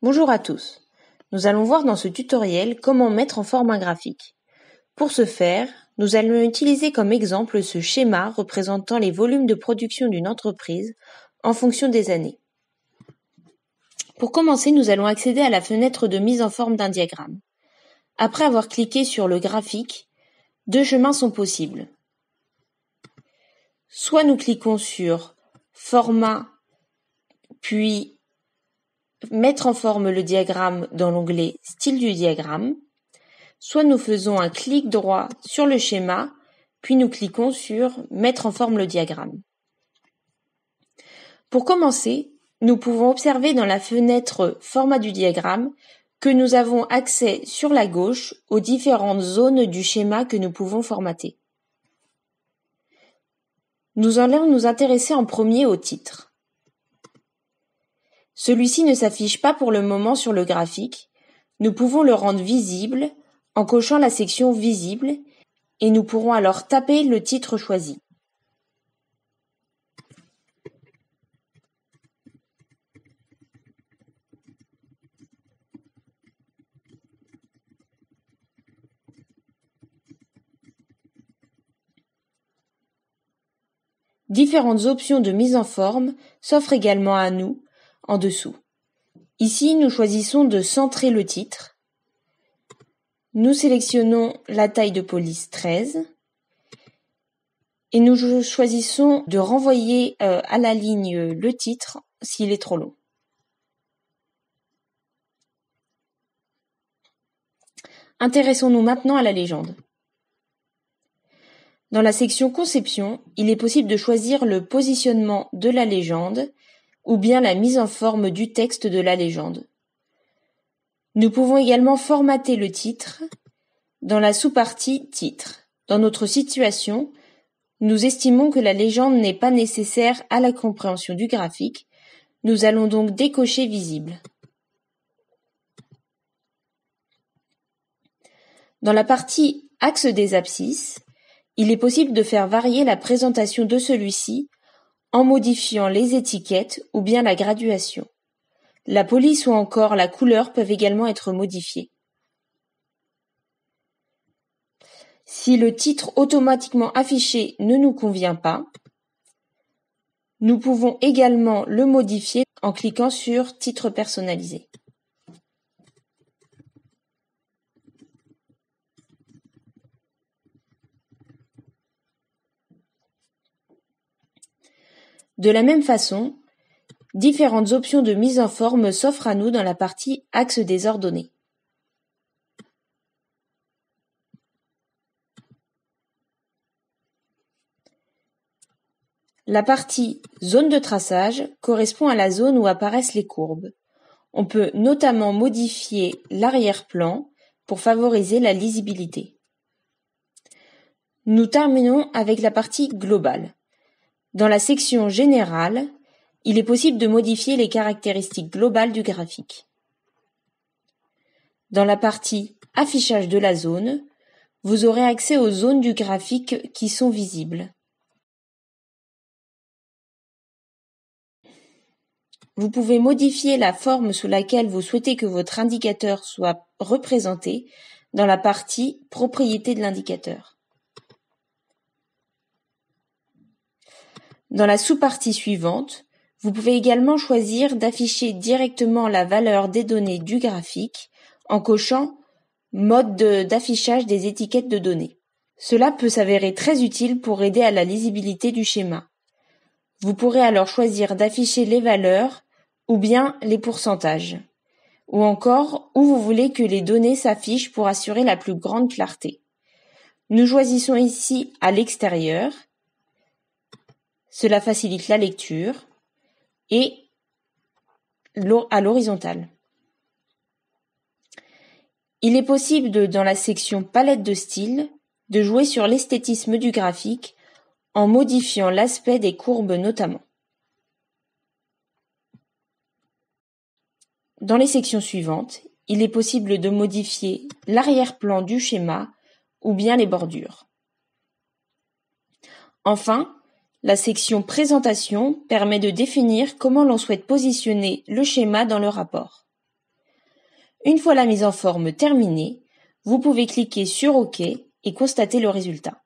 Bonjour à tous. Nous allons voir dans ce tutoriel comment mettre en forme un graphique. Pour ce faire, nous allons utiliser comme exemple ce schéma représentant les volumes de production d'une entreprise en fonction des années. Pour commencer, nous allons accéder à la fenêtre de mise en forme d'un diagramme. Après avoir cliqué sur le graphique, deux chemins sont possibles. Soit nous cliquons sur Format, puis Mettre en forme le diagramme dans l'onglet Style du diagramme, soit nous faisons un clic droit sur le schéma, puis nous cliquons sur Mettre en forme le diagramme. Pour commencer, nous pouvons observer dans la fenêtre Format du diagramme que nous avons accès sur la gauche aux différentes zones du schéma que nous pouvons formater. Nous allons nous intéresser en premier au titre. Celui-ci ne s'affiche pas pour le moment sur le graphique. Nous pouvons le rendre visible en cochant la section Visible et nous pourrons alors taper le titre choisi. Différentes options de mise en forme s'offrent également à nous en dessous. Ici, nous choisissons de centrer le titre. Nous sélectionnons la taille de police 13 et nous choisissons de renvoyer à la ligne le titre s'il est trop long. Intéressons-nous maintenant à la légende. Dans la section Conception, il est possible de choisir le positionnement de la légende ou bien la mise en forme du texte de la légende. Nous pouvons également formater le titre dans la sous-partie Titre. Dans notre situation, nous estimons que la légende n'est pas nécessaire à la compréhension du graphique. Nous allons donc décocher Visible. Dans la partie Axe des abscisses, il est possible de faire varier la présentation de celui-ci en modifiant les étiquettes ou bien la graduation. La police ou encore la couleur peuvent également être modifiées. Si le titre automatiquement affiché ne nous convient pas, nous pouvons également le modifier en cliquant sur Titre personnalisé. De la même façon, différentes options de mise en forme s'offrent à nous dans la partie Axe des ordonnées. La partie Zone de traçage correspond à la zone où apparaissent les courbes. On peut notamment modifier l'arrière-plan pour favoriser la lisibilité. Nous terminons avec la partie Globale. Dans la section Générale, il est possible de modifier les caractéristiques globales du graphique. Dans la partie Affichage de la zone, vous aurez accès aux zones du graphique qui sont visibles. Vous pouvez modifier la forme sous laquelle vous souhaitez que votre indicateur soit représenté dans la partie Propriétés de l'indicateur. Dans la sous-partie suivante, vous pouvez également choisir d'afficher directement la valeur des données du graphique en cochant Mode d'affichage des étiquettes de données. Cela peut s'avérer très utile pour aider à la lisibilité du schéma. Vous pourrez alors choisir d'afficher les valeurs ou bien les pourcentages, ou encore où vous voulez que les données s'affichent pour assurer la plus grande clarté. Nous choisissons ici à l'extérieur. Cela facilite la lecture et à l'horizontale. Il est possible dans la section Palette de style, de jouer sur l'esthétisme du graphique en modifiant l'aspect des courbes notamment. Dans les sections suivantes, il est possible de modifier l'arrière-plan du schéma ou bien les bordures. Enfin, la section Présentation permet de définir comment l'on souhaite positionner le schéma dans le rapport. Une fois la mise en forme terminée, vous pouvez cliquer sur OK et constater le résultat.